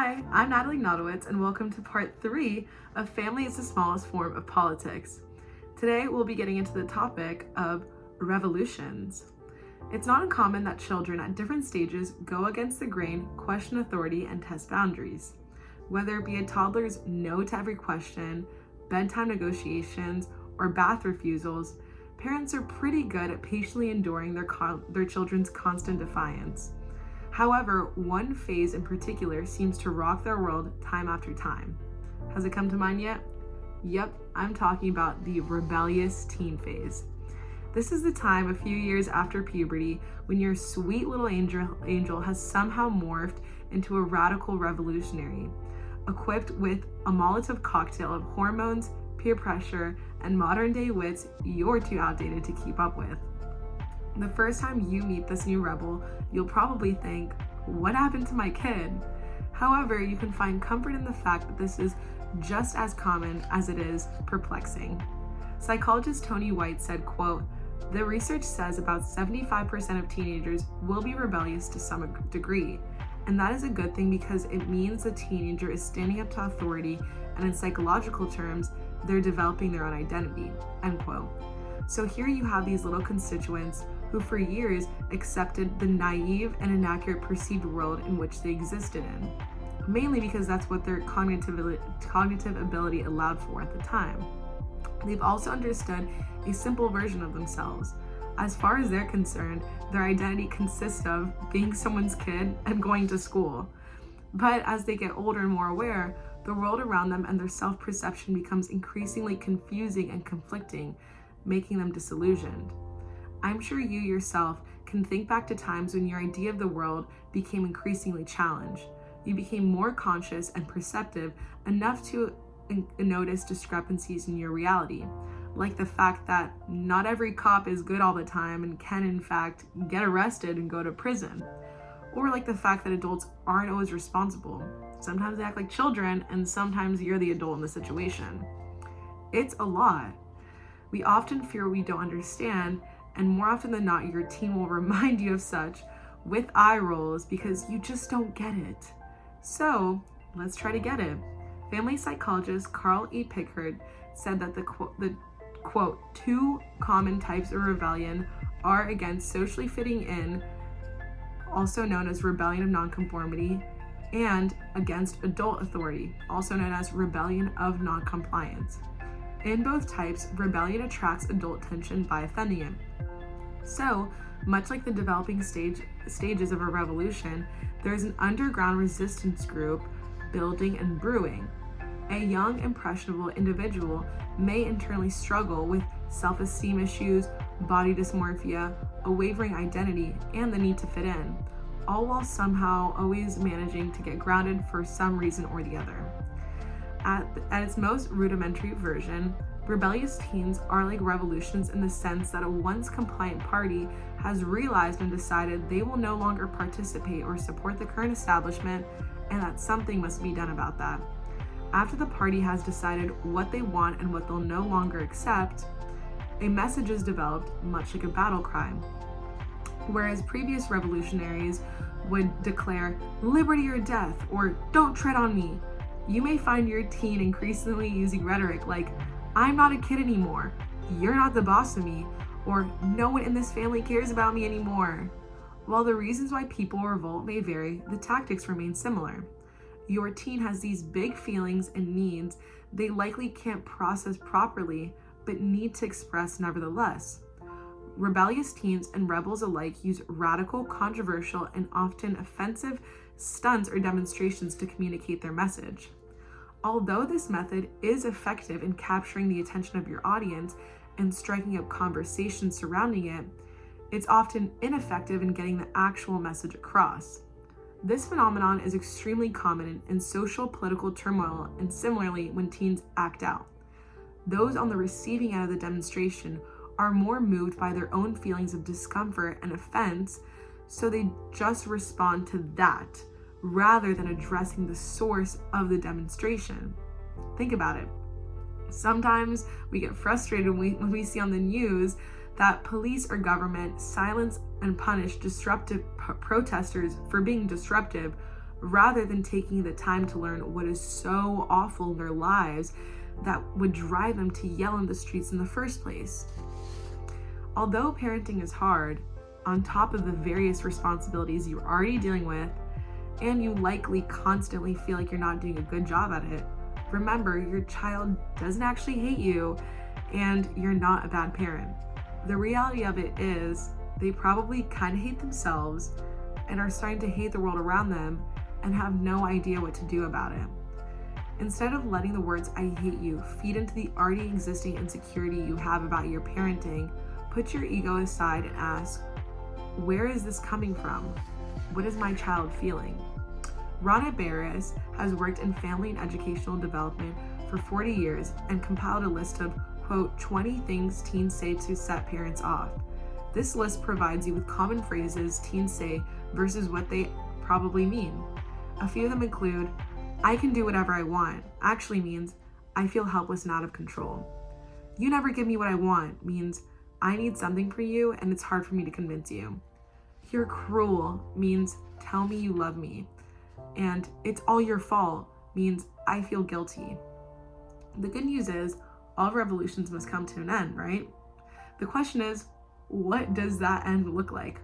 Hi, I'm Natalie Nodowitz, and welcome to part 3 of Family is the Smallest Form of Politics. Today, we'll be getting into the topic of revolutions. It's not uncommon that children at different stages go against the grain, question authority, and test boundaries. Whether it be a toddler's no to every question, bedtime negotiations, or bath refusals, parents are pretty good at patiently enduring their children's constant defiance. However, one phase in particular seems to rock their world time after time. Has it come to mind yet? Yep, I'm talking about the rebellious teen phase. This is the time a few years after puberty when your sweet little angel has somehow morphed into a radical revolutionary, equipped with a Molotov cocktail of hormones, peer pressure, and modern-day wits you're too outdated to keep up with. The first time you meet this new rebel, you'll probably think, what happened to my kid? However, you can find comfort in the fact that this is just as common as it is perplexing. Psychologist Tony White said, quote, "The research says about 75% of teenagers will be rebellious to some degree, and that is a good thing because it means the teenager is standing up to authority, and in psychological terms, they're developing their own identity," end quote. So here you have these little constituents who for years accepted the naive and inaccurate perceived world in which they existed in, mainly because that's what their cognitive ability allowed for at the time. They've also understood a simple version of themselves. As far as they're concerned, their identity consists of being someone's kid and going to school. But as they get older and more aware, the world around them and their self-perception becomes increasingly confusing and conflicting, making them disillusioned. I'm sure you yourself can think back to times when your idea of the world became increasingly challenged. You became more conscious and perceptive enough to notice discrepancies in your reality, like the fact that not every cop is good all the time and can in fact get arrested and go to prison, or like the fact that adults aren't always responsible. Sometimes they act like children and sometimes you're the adult in the situation. It's a lot. We often fear we don't understand, and more often than not, your teen will remind you of such with eye rolls because you just don't get it. So let's try to get it. Family psychologist Carl E. Pickard said that the quote, two common types of rebellion are against socially fitting in, also known as rebellion of nonconformity, and against adult authority, also known as rebellion of noncompliance. In both types, rebellion attracts adult attention by offending it. So, much like the developing stages of a revolution, there is an underground resistance group building and brewing. A young, impressionable individual may internally struggle with self-esteem issues, body dysmorphia, a wavering identity, and the need to fit in, all while somehow always managing to get grounded for some reason or the other. At its most rudimentary version, rebellious teens are like revolutions in the sense that a once compliant party has realized and decided they will no longer participate or support the current establishment and that something must be done about that. After the party has decided what they want and what they'll no longer accept, a message is developed, much like a battle cry. Whereas previous revolutionaries would declare liberty or death or don't tread on me, you may find your teen increasingly using rhetoric like, I'm not a kid anymore, you're not the boss of me, or no one in this family cares about me anymore. While the reasons why people revolt may vary, the tactics remain similar. Your teen has these big feelings and needs they likely can't process properly, but need to express nevertheless. Rebellious teens and rebels alike use radical, controversial, and often offensive stunts or demonstrations to communicate their message. Although this method is effective in capturing the attention of your audience and striking up conversations surrounding it, it's often ineffective in getting the actual message across. This phenomenon is extremely common in social political turmoil and similarly when teens act out. Those on the receiving end of the demonstration are more moved by their own feelings of discomfort and offense, so they just respond to that, rather than addressing the source of the demonstration. Think about it. Sometimes we get frustrated when we see on the news that police or government silence and punish disruptive protesters for being disruptive, rather than taking the time to learn what is so awful in their lives that would drive them to yell in the streets in the first place. Although parenting is hard, on top of the various responsibilities you're already dealing with, and you likely constantly feel like you're not doing a good job at it, remember your child doesn't actually hate you and you're not a bad parent. The reality of it is they probably kind of hate themselves and are starting to hate the world around them and have no idea what to do about it. Instead of letting the words "I hate you" feed into the already existing insecurity you have about your parenting, put your ego aside and ask, where is this coming from? What is my child feeling? Rana Barris has worked in family and educational development for 40 years and compiled a list of, quote, 20 things teens say to set parents off. This list provides you with common phrases teens say versus what they probably mean. A few of them include, "I can do whatever I want" actually means, "I feel helpless and out of control." "You never give me what I want" means, "I need something for you and it's hard for me to convince you." "You're cruel" means, "Tell me you love me." And "It's all your fault" means, "I feel guilty." The good news is, all revolutions must come to an end, right? The question is, what does that end look like?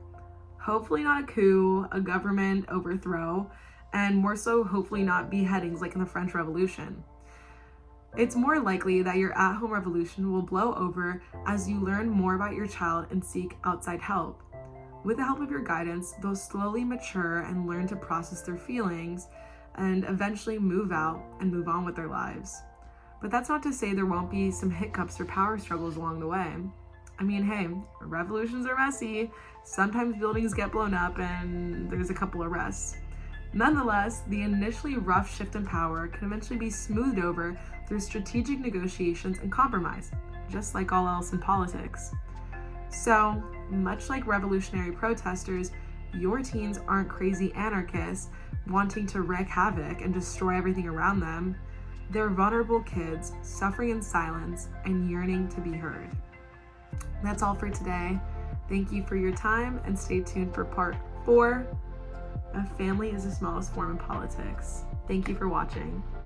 Hopefully not a coup, a government overthrow, and more so, hopefully not beheadings like in the French Revolution. It's more likely that your at-home revolution will blow over as you learn more about your child and seek outside help. With the help of your guidance, they'll slowly mature and learn to process their feelings and eventually move out and move on with their lives. But that's not to say there won't be some hiccups or power struggles along the way. I mean, hey, revolutions are messy. Sometimes buildings get blown up and there's a couple arrests. Nonetheless, the initially rough shift in power can eventually be smoothed over through strategic negotiations and compromise, just like all else in politics. So, much like revolutionary protesters, your teens aren't crazy anarchists wanting to wreak havoc and destroy everything around them. They're vulnerable kids suffering in silence and yearning to be heard. That's all for today. Thank you for your time and stay tuned for part 4 of Family is the Smallest Form in Politics. Thank you for watching.